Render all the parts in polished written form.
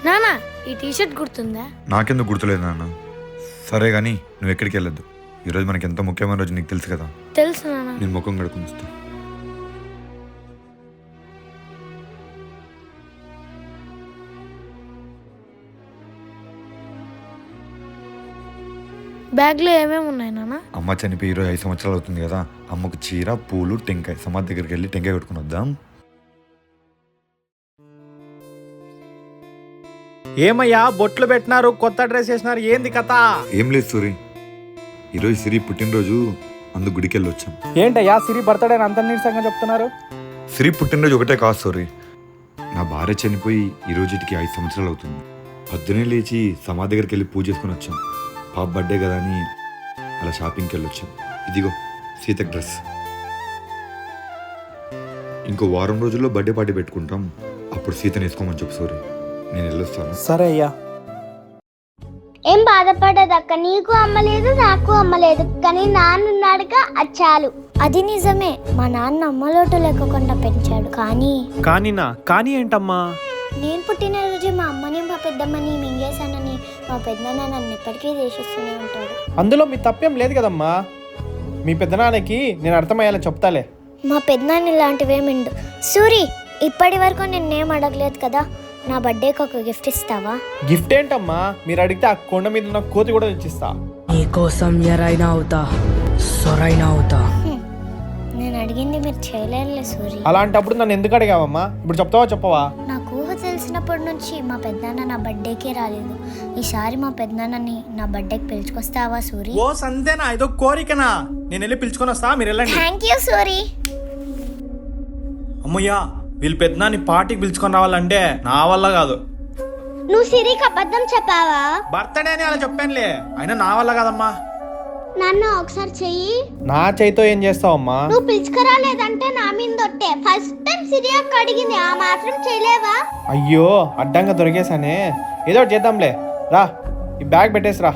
నానా ఈ టీషర్ట్ గుర్తుందా? నాకెందుకు గుర్తులేదు నాన్న. సరే కానీ నువ్వు ఎక్కడికి వెళ్ళొద్దు. ఈరోజు మనకి ఎంత ముఖ్యమైన రోజు నీకు తెలుసు కదా. తెలుసు నాన్న. నేను ముఖం కడుక్కుని వస్తా. బ్యాగ్లో ఏమేమి ఉన్నాయి నాన్న? అమ్మ చనిపోయి ఈరోజు 5 సంవత్సరాలు అవుతుంది కదా. అమ్మకు చీర, పూలు, టెంకాయ. సమాధి దగ్గరికి వెళ్ళి టెంకాయ కొట్టుకుని వద్దాం. ఏమయ్యా బొట్లు పెట్టినారు, కొత్త డ్రెస్ వేసినారు, ఏంది కథ? ఏం లేదు సూరి, ఈరోజు సిరి పుట్టినరోజు, అందుకు గుడికి వెళ్ళి వచ్చాం. ఏంటయ్యా సిరి బర్త్డే అంత నీరసంగా చెప్తున్నారు? సిరి పుట్టినరోజు ఒకటే కాదు సూరి, నా భార్య చనిపోయి ఈ రోజుకి 5 సంవత్సరాలు అవుతుంది. పొద్దునే లేచి సమాధి దగ్గరికి వెళ్ళి పూజ చేసుకుని వచ్చాం. పాప బర్త్డే కదా అని అలా షాపింగ్కి వెళ్ళి వచ్చాం. ఇదిగో సీతక్ డ్రెస్. ఇంకో వారం రోజుల్లో బర్త్డే పార్టీ పెట్టుకుంటాం, అప్పుడు సీతని వేసుకోమని చెప్పు సూరి. నేను వెళ్ళొస్తాను. సరే అయ్యా. ఏం బాధపడదక్క, నీకు అమ్మలేదు నాకు అమ్మలేదు, కానీ నాన్నున్నాడుగా అచ్చాలు. అది నిజమే, మా నాన్న అమ్మలోటు లేకుండా పెంచాడు. కానీ ఏంటమ్మా? నేను పుట్టినరోజు మా అమ్మని మా పెద్దమ్మని మింగేశానని మా పెద్దనాన్న నన్ను ఎప్పటికీ దేశిస్తూనే ఉంటాడు. అందులో మీ తప్పేం లేదు కదమ్మా. మీ పెద్దనాన్నకి నేను అర్థమయ్యేలా చెప్తాలే. మా పెద్దనాన్న ఇలాంటివేమిండు. సూరి, ఇప్పటి వరకు నిన్నేం అడగలేదు కదా, నా బర్త్డేకి ఒక గిఫ్ట్ ఇస్తావా? గిఫ్ట్ ఏంటమ్మా? మీరు అడిగితే ఆ కొండ మీద ఉన్న కోతి కూడా తెచ్చిస్తా. నీకోసం ఎరైనా అవుతా, సొరైనా అవుతా. నేను అడిగింది మీరు చేయలేరులే సూరి. అలాంటప్పుడు నన్ను ఎందుకు అడిగావమ్మా? ఇప్పుడు చెప్తావా చెప్పవా? నాకు ఊహ తెలిసినప్పటి నుంచి మా పెద్దనాన్న నా బర్త్డేకే రాలేదు. ఈసారి మా పెద్దనాన్నని నా బర్త్డేకి పిలుచుకొస్తావా సూరి? ఓ సందేనా, ఇదో కోరికనా? నేను వెళ్ళి పిలుచుకొని వస్తా, మీరు వెళ్ళండి. Thank you Suri. అమ్మయ్యా, వీళ్ళు పెద్దనాన్ని పార్టీకి పిలుచుకొని రావాలంటే నా వల్ల కాదు. నువ్వు సిరికి అబద్ధం చెప్పావా? బర్త్డే అని అలా చెప్పానులే, అయినా నా వల్ల కాదమ్మా. నాన్న ఒకసారి చెయ్యి. నా చేయితో ఏం చేస్తావమ్మా? నువ్వు పిలుచుకురాలేదంటే నా మీద దొట్టే. ఫస్ట్ టైం సిరి అక్క అడిగింది, ఆ మాత్రం చేయలేవా? అయ్యో, అడ్డంగా దొరికేసానే. ఏదో ఒకటి చేద్దాంలే, రా ఈ బ్యాగ్ పెట్టేసి రా.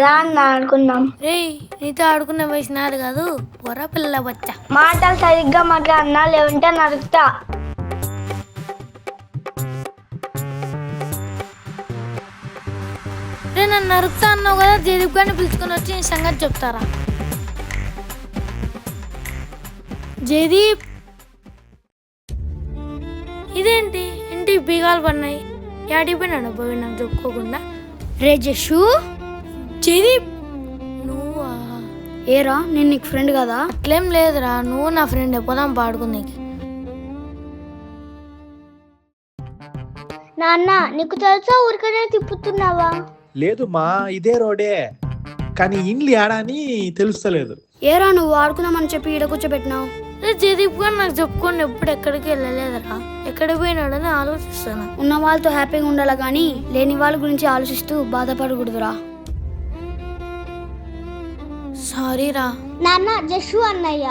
రా అన్న ఆడుకుందాం. రే నీతో ఆడుకునే వయసు నాది కాదు, పొర పిల్ల బచ్చా. మాటలు సరిగ్గా మాట్లాడినా, లేకుంటే నరుకుతా. రే నన్ను నరుకుతా అన్నావు కదా, జయదీప్ గారిని పిలుచుకొని వచ్చి నీ సంగతి చెప్తారా? జయదీప్, ఇదేంటి ఇంటికి బీగాలు పడినాయి? యాడిపోయినాడు పోయి నాకు చెప్పుకోకుండా. రే జషు. జయదీప్ నువ్వా? ఏరా, నేను నీకు ఫ్రెండ్ కదా? అట్లేం లేదురా, నువ్వు నా ఫ్రెండ్. పోదాం పాడుకుందాకి. నాన్న, నీకు తెలుసా ఊరికనే తిప్పుతున్నావా? లేదు మా, ఇదే రోడే, కానీ ఇండ్లు ఆడని తెలుస్తలేదు. ఏరా, నువ్వు ఆడుకుందామని చెప్పి ఈడ కూర్చోబెట్టినావు. రే జయదీప్ గారు నాకు చెప్పుకోండి, ఎప్పుడు ఎక్కడికి వెళ్ళలేదురా. ఎక్కడికి పోయినాడని ఆలోచిస్తాను. ఉన్న వాళ్ళతో హ్యాపీగా ఉండాలా కానీ లేని వాళ్ళ గురించి ఆలోచిస్తూ బాధపడకూడదురా. సారీ రా. నాన్న, జషు అన్నయ్య.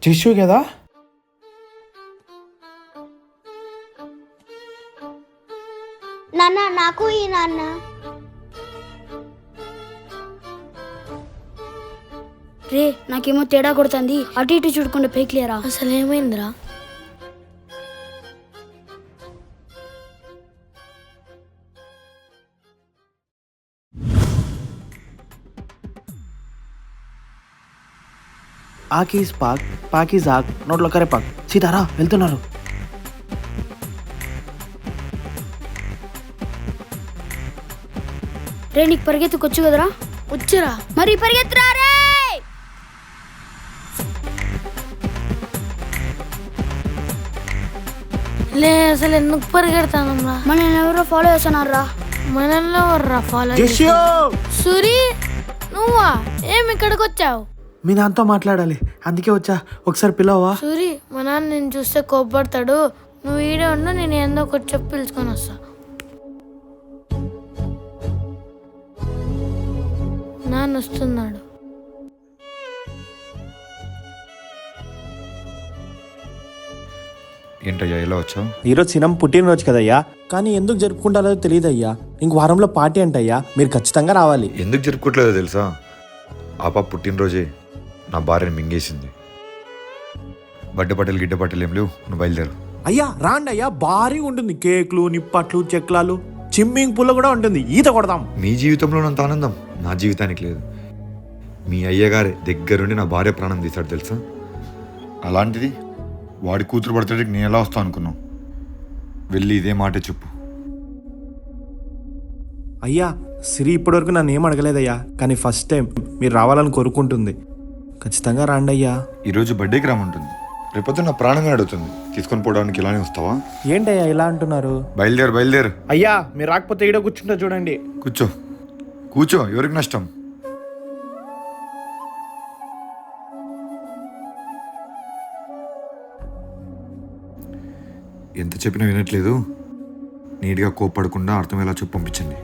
చిషు కదా? నాన్న, నాకు ఈ నాన్న. రే, నాకేమో తేడా కొడుతుంది. అటు ఇటు చూడకుండా పేక్లేరా. అసలు ఏమైందిరా? ఆకీస్ పాక్, పాకీస్ ఆక్, నోట్లో కరేపాక్. సీతారా వెళ్తున్నారు. రే, నీకు పరిగెత్తుకొచ్చు కదరా? వచ్చిరా మరి పరిగెత్తురా రే. లే అసలు ఎందుకు పరిగెడతానమ్మా? మనల్ని ఎవరో ఫాలో చేస్తున్నారా? మనల్లో వర్రా ఫాలో సూరి నువ్వా? ఏం ఇక్కడికి వచ్చావు? మీ నాన్నతో మాట్లాడాలి, అందుకే వచ్చా. ఒకసారి పిలవా? సూరి మా నాన్న నేను చూస్తే కోప్పడతాడు. నువ్వు ఈడే ఉండు, నేను ఏందో ఒకటి చెప్పి పిలుచుకొని వస్తా. నాన్న వస్తున్నాడు. ఏంటయ్యా ఎలా వచ్చావు? ఈరోజు సినం పుట్టినరోజు కదయ్యా, కానీ ఎందుకు జరుపుకుంటారో తెలియదయ్యా. ఇంక వారంలో పార్టీ అంటయ్యా, మీరు ఖచ్చితంగా రావాలి. ఎందుకు జరుపుకోవట్లేదో తెలుసా? ఆ పాప పుట్టినరోజే నా భార్యని మింగేసింది. బర్త్డే పార్టీలు గిడ్డ పార్టీలు ఏం లేవు, నువ్వు బయలుదేరు. అయ్యా రాండి అయ్యా, భారీగా ఉంటుంది. కేకులు, నిప్పట్లు, చెక్లాలు, స్విమ్మింగ్ పూల్ కూడా ఉంటుంది. ఈత కొడదాం. మీ జీవితంలో ఉన్నంత ఆనందం నా జీవితానికి లేదు. మీ అయ్యగారే దగ్గరుండి నా భార్య ప్రాణం తీశాడు తెలుసా? అలాంటిది వాడి కూతురు పడితే నేను ఎలా వస్తాను అనుకున్నావు? వెళ్ళి ఇదే మాట చెప్పు. అయ్యా సిరి ఇప్పటివరకు నన్ను ఏం అడగలేదయ్యా, కానీ ఫస్ట్ టైం మీరు రావాలని కోరుకుంటుంది. ఖచ్చితంగా రాండి అయ్యా. ఈరోజు బర్త్డేకి రామంటుంది, రేపొద్దు నా ప్రాణంగా అడుగుతుంది. తీసుకొని పోవడానికి ఇలానే వస్తావా? ఏంటయ్యా ఇలా అంటున్నారు? బయలుదేరు. అయ్యా మీరు రాకపోతే ఈడ కూర్చుంటా చూడండి. కూర్చో, ఎవరికి నష్టం? ఎంత చెప్పినా వినట్లేదు. నీట్గా కోప్పడకుండా అర్థమయ్యేలా చెప్పు పంపించండి.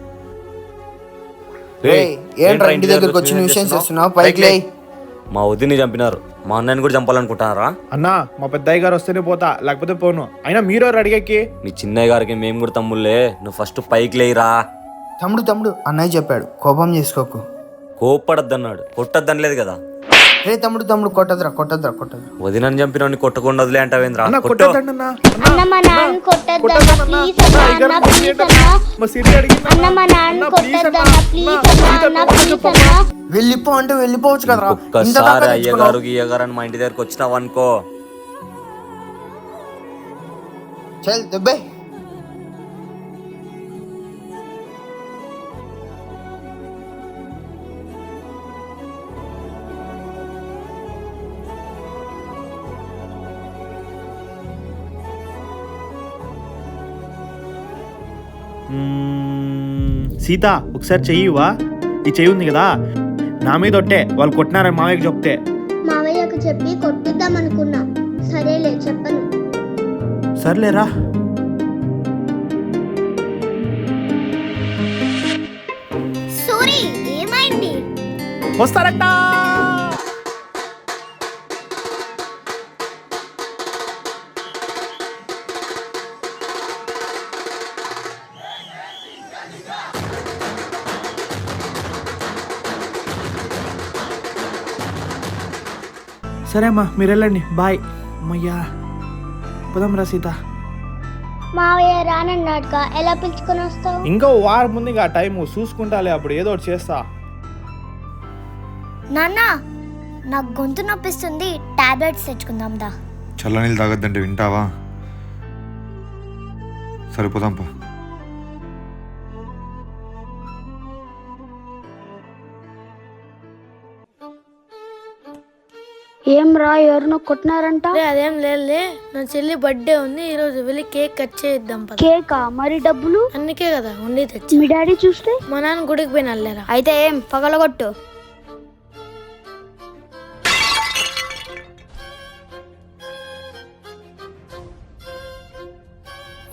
ఏంట్రా ఇంటి దగ్గరకు వచ్చి న్యూసెన్స్ చేస్తున్నావు? పైకి లే. మా వదిని చంపినారు, మా అన్నయ్యని కూడా చంపాలనుకుంటున్నారా? అన్నా మా పెద్దయ్య గారు వస్తేనే పోతా, లేకపోతే పోను. అయినా మీరు అడిగేకి మీ చిన్నయ్య గారికి మేము కూడా తమ్ముళ్ళే. నువ్వు ఫస్ట్ పైకి లేయిరా. తమ్ముడు అన్నయ్య చెప్పాడు, కోపం చేసుకోకు. కోప్పడద్దన్నాడు, కొట్టద్దనలేదు కదా. రే తమ్ముడు కొట్టదురా. వదినని చంపినోని కొట్టకుండా వదిలే అంటావేంద్రా? అన్న కొట్టు. కొట్టద్దండి అన్న. అన్న మా నాన్న కొట్టద్దన్న ప్లీజ్ అన్న ప్లీజ్ అన్న. మా సిరి అడిగింది అన్న మా నాన్న కొట్టద్దన్న ప్లీజ్ అన్న ప్లీజ్ అన్న. వెళ్ళిపో అంటే వెళ్ళిపోవచ్చు కదరా. ఒక్కసారి అయ్యగారు గియ్యగారు అని మా ఇంటి దగ్గరకు వచ్చినావు అనుకో, చల్ దెబ్బే. సీత ఒకసారి చెయ్యివా. ఈ చెయ్యి ఉంది కదా, నా మీద ఒట్టే. వాళ్ళు కొట్టినారని మావయ్యకి చెప్తే. మావయ్యకు చెప్పి కొట్టిద్దాం అనుకున్నా. సరేలే చెప్పను. సర్లేరా. సూరి ఏమైంది? వస్తారట. సరే అమ్మా మీరు వెళ్ళండి, బాయ్. అమ్మయ్యా పోదాం రా సీత. మావయ్య రానన్నాడుగా, ఎలా పిలుచుకొని వస్తావు? ఇంకో వారం ముందు ఇంకా టైం చూసుకుంటాలే, అప్పుడు ఏదో ఒకటి చేస్తా. నాన్న నాకు గొంతు నొప్పిస్తుంది, టాబ్లెట్స్ తెచ్చుకుందాం దా. చల్లనీళ్ళు తాగొద్దంటే వింటావా? సరిపోదాంపా. ఏం రా ఎవరినో కొట్టినారంట? అదేం లేదులే, నా చెల్లి బర్త్డే ఉంది ఈ రోజు, వెళ్ళి కేక్ కట్ చేద్దాం పద. కేకా? మరి డబ్బులు? అందుకే కదా ఉండి తెచ్చి. మీ డాడీ చూస్తే? మా నాన్న గుడికి పోయిన వెళ్ళారా? అయితే ఏం పగలగొట్టు.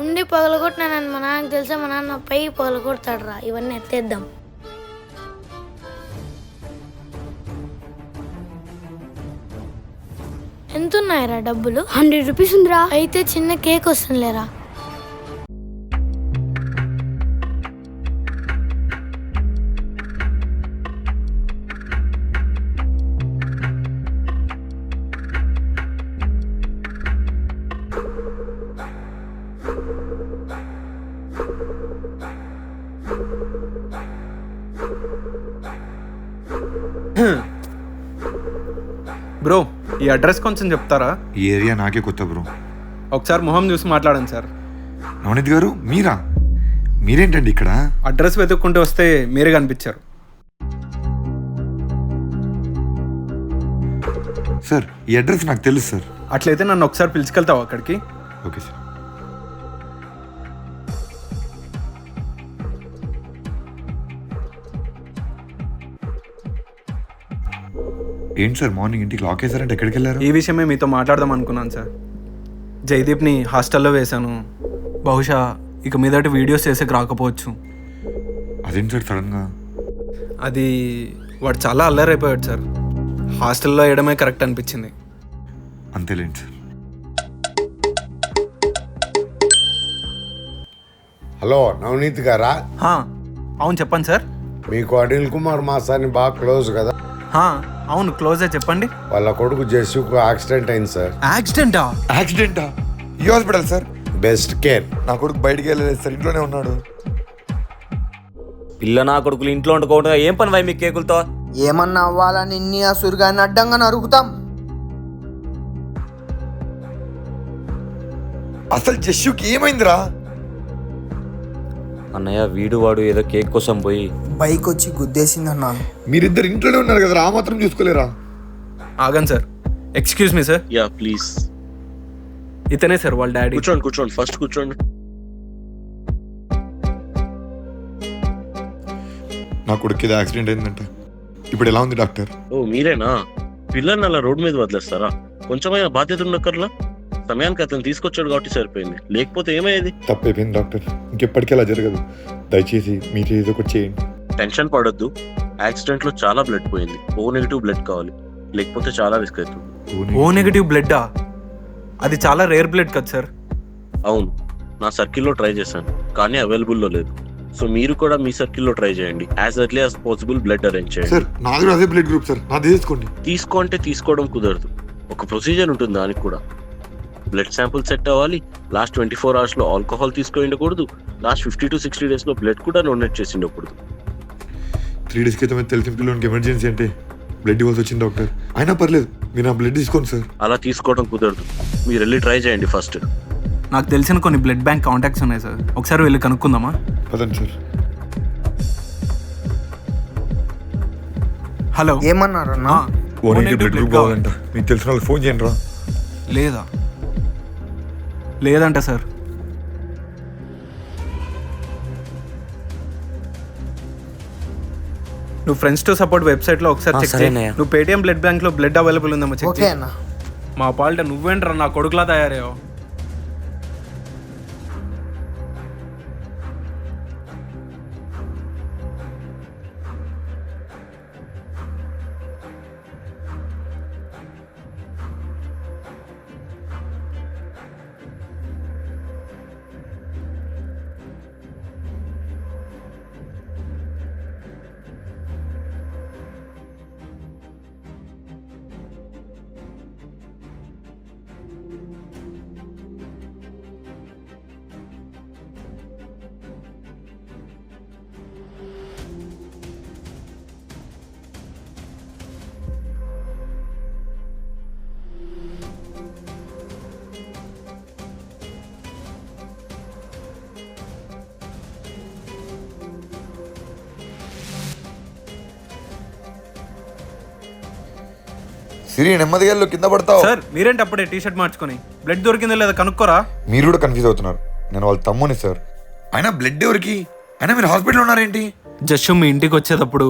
ఉండి పగలగొట్టినానని మా నాన్నకి తెలిసే మా నాన్న పై పగలగొడతాడు రా. ఇవన్నీ ఎత్తేద్దాం. ఎంత ఉన్నాయరా డబ్బులు? 100 రూపీస్ ఉందిరా. అయితే చిన్న కేక్ వస్తుందిలేరా. బ్రో ఈ అడ్రస్ కొంచెం చెప్తారా? ఈ ఏరియా నాకే కొత్త బ్రో. ఒకసారి మొహం చూసి మాట్లాడండి సార్. నవనీత్ గారు మీరేంటండి ఇక్కడ? అడ్రస్ వెతుక్కుంటూ వస్తే మీరే కనిపించారు. సార్ ఈ అడ్రస్ నాకు తెలుసు సార్. అట్లయితే నన్ను ఒకసారి పిలుచుకెళ్తావు అక్కడికి? Okay sir. ఏంటి సార్ మార్నింగ్ ఇంటికి లాక్ వేసారంటే ఎక్కడికి వెళ్ళారు? ఈ విషయమే మీతో మాట్లాడదాం అనుకున్నాను సార్. జైదీప్ని హాస్టల్లో వేశాను. బహుశా ఇక మీదటి వీడియోస్ చేసేకి రాకపోవచ్చు. అదేంటి సార్ సడన్గా? అది వాడు చాలా అల్లరైపోయాడు సార్. హాస్టల్లో వేయడమే కరెక్ట్ అనిపించింది. అంతేలేండి సార్. హలో నవనీత్ గారా? హా, అవును చెప్పండి సార్. మీకు అనిల్ కుమార్ మాసాని బాగా క్లోజ్ కదా? హా, అవును క్లోజే, చెప్పండి. వాళ్ళ కొడుకు జస్సుకు యాక్సిడెంట్ అయింది సార్. యాక్సిడెంటా? యాక్సిడెంటా? ఈ హాస్పిటల్ సార్? Best care. నా కొడుకు బయటికి వెళ్ళలేదు సార్, ఇంట్లోనే ఉన్నాడు. పిల్ల నా కొడుకులు ఇంట్లో వండుకోవడం ఏం పని వై మీ కేకులతో? ఏమన్నా అవ్వాలని ఇన్ని అసురుగాన్ని అడ్డంగా నరుగుతాం. అసలు జస్సుకి ఏమైందిరా? అన్నయ్య వీడు వాడు ఏదో కేక్ కోసం పోయి బైక్ వచ్చి గుద్దేసిందన్నా. మీరిద్దరు ఇంట్లోనే ఉన్నారు కదా, ఆ మాత్రం చూసుకోలేరా? ఆగండి sir. Excuse me sir. Yeah please ఇతనే సార్ వాళ్ళ డాడీ. కూర్చోండి కూర్చోండి, ఫస్ట్ కూర్చోండి. నా కొడుకు ఏదో యాక్సిడెంట్ అయిందంట. ఇప్పుడు ఎలా ఉంది డాక్టర్? ఓ మీరేనా? పిల్లల్ని అలా రోడ్డు మీద వదిలేస్తారా? కొంచెమైనా బాధ్యత ఉండక్కర్లా? సమయానికి అతను తీసుకొచ్చాడు కాబట్టి సరిపోయింది, లేకపోతే ఏమయ్యేది? తప్పైపోయింది డాక్టర్, ఇంకెప్పటికీ అలా జరగదు. దయచేసి మీరు ఏదో ఒకటి చేయండి. టెన్షన్ పడొద్దు. యాక్సిడెంట్ లో చాలా బ్లడ్ పోయింది. ఓ నెగిటివ్ బ్లడ్ కావాలి, లేకపోతే చాలా రిస్క్ అవుతుంది. ఓ నెగిటివ్ బ్లడ్డా? అది చాలా రేర్ బ్లడ్ కదా సార్. అవును, నా సర్కిల్లో ట్రై చేశాను కానీ అవైలబుల్లో లేదు. సో మీరు కూడా మీ సర్కిల్లో ట్రై చేయండి. As early as possible blood arrange చేయండి. సార్ నాది కూడా అదే బ్లడ్ గ్రూప్ సార్, నాది తీసుకోండి. అంటే తీసుకోవడం కుదరదు, ఒక ప్రొసీజర్ ఉంటుంది దానికి కూడా. బ్లడ్ శాంపుల్ సెట్ అవ్వాలి. లాస్ట్ 24 hours లో ఆల్కహాల్ తీసుకొని ఉండకూడదు. లాస్ట్ 50 to 60 days లో బ్లడ్ కూడా డొనేట్ చేసి ఉండకూడదు. 3 days క్రితం తెలిసిన పిల్లలకి ఎమర్జెన్సీ అంటే బ్లడ్ ఇవ్వాల్సి వచ్చింది డాక్టర్. అయినా పర్లేదు, మీరు నా బ్లడ్ తీసుకోండి సార్. అలా తీసుకోవడం కుదరదు, మీరు వెళ్ళి ట్రై చేయండి ఫస్ట్. నాకు తెలిసిన కొన్ని బ్లడ్ బ్యాంక్ కాంటాక్ట్స్ ఉన్నాయి సార్, ఒకసారి వెళ్ళి కనుక్కుందామా? పదండి సార్. హలో, ఏమన్నారన్నా? ఓ నెగిటివ్ బ్లడ్ గ్రూప్ కావాలంట. మీకు తెలిసిన వాళ్ళకి ఫోన్ చేయండి రా. లేదా? లేదంట సార్. నువ్వు ఫ్రెండ్స్ టు సపోర్ట్ వెబ్సైట్ లో ఒకసారి చెక్ చేయి. సరేనయ్య. నువ్వు పేటిఎం బ్లడ్ బ్యాంక్ లో బ్లడ్ అవైలబుల్ ఉందేమో చెక్ ఓకే చేయి. అన్నా. మా పాలిట నువ్వేంట్రా నా కొడుకులా తయారయ్యావు. సిరి నెమ్మదిగా వెళ్ళు, కింద పడతావు. సార్ మీరేంటి అప్పుడే టీ షర్ట్ మార్చుకొని? బ్లడ్ దొరికిందో లేదా కనుక్కోరా? మీరు కూడా కన్ఫ్యూజ్ అవుతున్నారు. నేను వాళ్ళ తమ్ముని సార్. అయినా బ్లడ్ ఎవరికి? అయినా మీరు హాస్పిటల్లో ఉన్నారేంటి? జస్ట్ మీ ఇంటికి వచ్చేటప్పుడు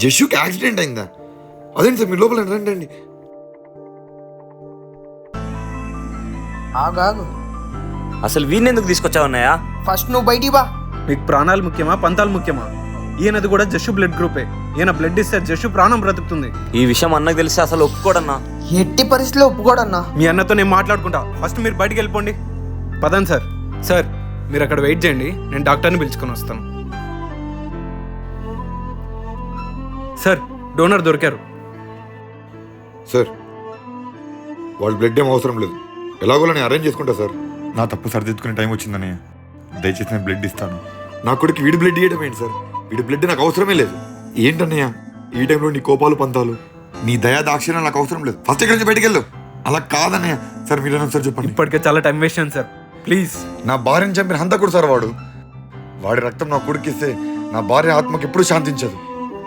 జస్సుకి యాక్సిడెంట్ అయిందా? అదేంటి సార్, మీరు లోపల రండి. ఆగాగు. అసలు వీడిని ఎందుకు తీసుకొచ్చావు అన్నయ్య? ఫస్ట్ నువ్వు బయటికి బా. మీకు ప్రాణాలు ముఖ్యమా పంతాలు ముఖ్యమా? ఈయనది కూడా జస్సు బ్లడ్ గ్రూపే. ఈయన బ్లడ్ ఇస్తే జస్సు ప్రాణం బ్రతుకుతుంది. ఈ విషయం అన్నకు తెలిస్తే అసలు ఒప్పుకోడన్నా. ఎట్టి పరిస్థితిలో ఒప్పుకోడన్నా. మీ అన్నతో నేను మాట్లాడుకుంటా. ఫస్ట్ మీరు బయటికి వెళ్ళిపోండి. పదండి సార్. సార్ మీరు అక్కడ వెయిట్ చేయండి, నేను డాక్టర్ని పిలుచుకొని వస్తాను. సార్ డోనర్ దొరికారు. సార్ వాళ్ళ బ్లడ్ ఏం అవసరం లేదు, ఎలాగోలా నేను అరేంజ్ చేసుకుంటా సార్. నా తప్పు సరిదిద్దుకునే టైం వచ్చిందని దయచేసి నేను బ్లడ్ ఇస్తాను. నా కొడుకు వీడి బ్లడ్ ఇవ్వడం ఏంటి సార్? వీడి బ్లడ్ నాకు అవసరమే లేదు. ఏంటన్నయ్య ఈ టైంలో నీ కోపాలు పంతాలు? నీ దయా దాక్షిణ్యం నాకు అవసరం లేదు. ఫస్ట్ ఇక్కడి నుంచి బయటికి వెళ్ళు. అలా కాదన్నయ్య. సార్ మీరేనా సార్ చెప్పండి. ఇప్పటికే చాలా టైం వేస్ట్ అయింది సార్, ప్లీజ్. నా భార్యను చంపిన హంతకుడు సార్ వాడు. వాడి రక్తం నా కొడుకిస్తే నా భార్య ఆత్మకి ఎప్పుడు శాంతించదు.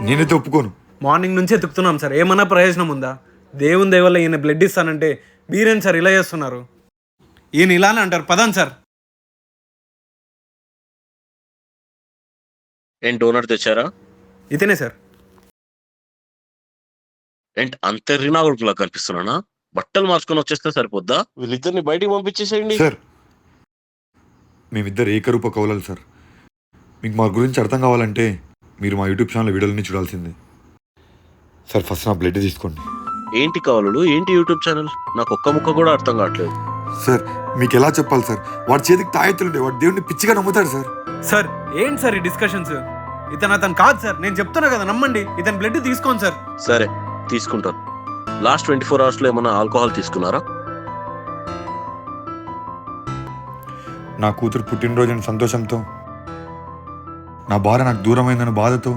నేనైతే ఒప్పుకోను. మార్నింగ్ నుంచి ఎత్తుకుతున్నాం సార్, ఏమన్నా ప్రయోజనం ఉందా? దేవుని దయ వల్ల ఈయన బ్లడ్ ఇస్తానంటే మీరేం సార్ ఇలా చేస్తున్నారు? ఈయన ఇలానే అంటారు. పదండి సార్. ఏంటి డోనర్ తెచ్చారా? ఇతనే సార్. ఏంటి అంత రినా కొడుకులా కనిపిస్తున్నానా? బట్టలు మార్చుకొని వచ్చేస్తే సరిపోద్దా? వీళ్ళిద్దరిని బయటికి పంపించేసేయండి. Sir మేమిద్దరు ఏకరూప కౌలాలు sir. మీకు మా గురించి అర్థం కావాలంటే మీరు మా యూట్యూబ్ ఛానల్ వీడియోలన్నీ చూడాల్సిందే సార్. ఫస్ట్ నా బ్లడ్ తీసుకోండి. ఏంటి కావాలడు? ఏంటి యూట్యూబ్ ఛానల్? నాకు ఒక్క ముక్క కూడా అర్థం కావట్లేదు. సార్ మీకు ఎలా చెప్పాలి సార్? వాడి చేతికి తాయెత్తులుండే వాడు దేవుడిని పిచ్చిగా నమ్ముతాడు సార్. సార్ ఏంటి సార్ ఈ డిస్కషన్స్? అతను కాదు సార్. నేను చెప్తున్నా కదా, నమ్మండి. ఇతను బ్లడ్ తీసుకోండి సార్. సరే తీసుకుంటాను. లాస్ట్ 24 hours లో ఏమైనా ఆల్కహాల్ తీసుకున్నారా? నా కూతురు పుట్టినరోజున సంతోషంతో, నా భార్య నాకు దూరమైందన్న బాధతో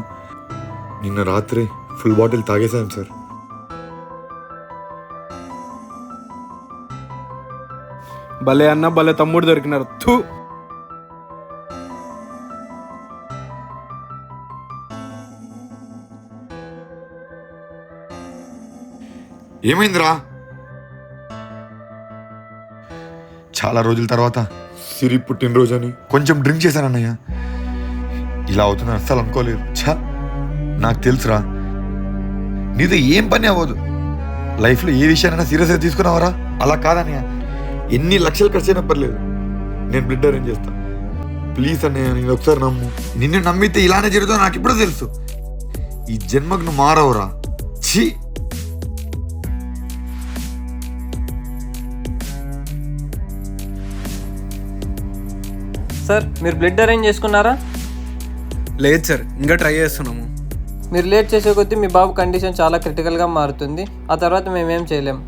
నిన్న రాత్రి ఫుల్ బాటిల్ తాగేశాను సార్. భలే అన్న భలే తమ్ముడు దొరికినారు. థూ. ఏమైందిరా? చాలా రోజుల తర్వాత సిరి పుట్టినరోజు అని కొంచెం డ్రింక్ చేశానన్నయ్య. ఇలా అవుతుందని అస్సలు అనుకోలేదు. ఛా, నాకు తెలుసురా నీతో ఏం పని అవ్వదు. లైఫ్లో ఏ విషయానైనా సీరియస్గా తీసుకున్నావరా? అలా కాదన్నయ్య, ఎన్ని లక్షలు ఖర్చు అయినా పర్లేదు, నేను బ్లడ్ అరేంజ్ చేస్తాను. ప్లీజ్ అన్నయ్య, నేను ఒకసారి నమ్ము. నిన్ను నమ్మితే ఇలానే జరుగుతుందో నాకు ఇప్పుడు తెలుసు. ఈ జన్మకు నువ్వు మారవురా. ఛీ. సార్ మీరు బ్లడ్ అరేంజ్ చేసుకున్నారా? లేదు సార్, ఇంకా ట్రై చేస్తున్నాము. మీరు లేట్ చేసే కొద్దీ మీ బాబు కండిషన్ చాలా క్రిటికల్గా మారుతుంది. ఆ తర్వాత మేమేం చేయలేం.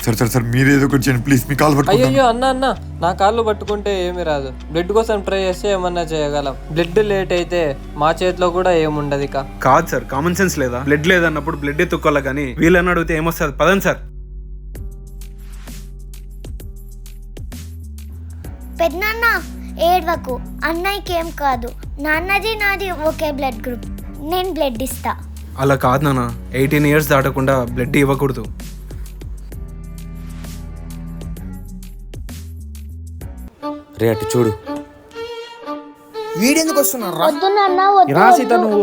సరే సరే సరే మీరు ఏదో ఒకటి చేయండి ప్లీజ్. మీ కాల్ పట్టుకుంటాను. అయ్యో అన్న నా కాళ్ళు పట్టుకుంటే ఏమీ రాదు. బ్లడ్ కోసం ట్రై చేస్తే ఏమన్నా చేయగలం. బ్లడ్ లేట్ అయితే మా చేతిలో కూడా ఏముండదు. ఇక కాదు సార్, కామన్ సెన్స్ లేదా? బ్లడ్ లేదన్నప్పుడు బ్లడ్ ఎత్తుక్కోవాలి కానీ వీళ్ళని అడిగితే ఏమొస్తుంది? పదండి సార్. పెద్దనాన్న ఏడ్వకు, అన్నయ్యకి ఏం కాదు. నాన్నది నాది ఒకే బ్లడ్ గ్రూప్, నేను బ్లడ్ ఇస్తా. అలా కాదు నాన్న, 18 years దాటకుండా బ్లడ్ ఇవ్వకూడదు. రే అటు చూడు. వీడెందుకు వస్తున్నారా? వద్దు నాన్న, వద్దు. రా సీత, నువ్వు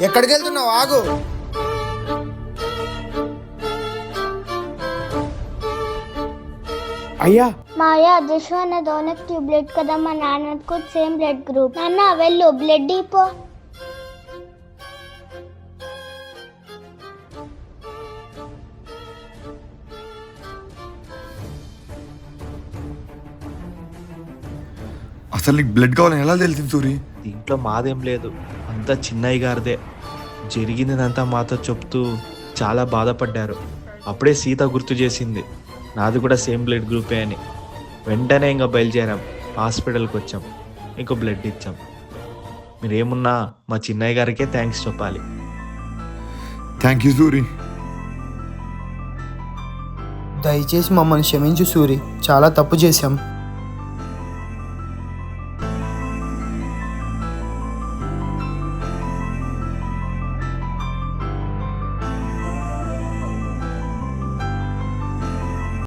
ఎక్కడికి వెళ్తున్నావు? ఆగు. అయ్యా మాయా అదృశ్వ అన్న దోనకి ట్యూబ్లెట్ కదా, మా నాన్నకు సేమ్ బ్లడ్ గ్రూప్. నాన్న వెళ్ళు, బ్లడ్ ఇపో. అసలు నీకు బ్లడ్ కావాలని ఎలా తెలిసింది సూరి? దీంట్లో మాదేం లేదు, అంతా చిన్నయ్య గారిదే. జరిగిందంతా మాతో చెప్తూ చాలా బాధపడ్డారు. అప్పుడే సీత గుర్తు చేసింది నాది కూడా సేమ్ బ్లడ్ గ్రూపే అని. వెంటనే ఇంకా బయలుదేరాం, హాస్పిటల్కి వచ్చాం, ఇంకో బ్లడ్ ఇచ్చాం. మీరేమున్నా మా చిన్నయ్య గారికే థ్యాంక్స్ చెప్పాలి. Thank you Suri. దయచేసి మమ్మల్ని క్షమించు సూరి, చాలా తప్పు చేశాం.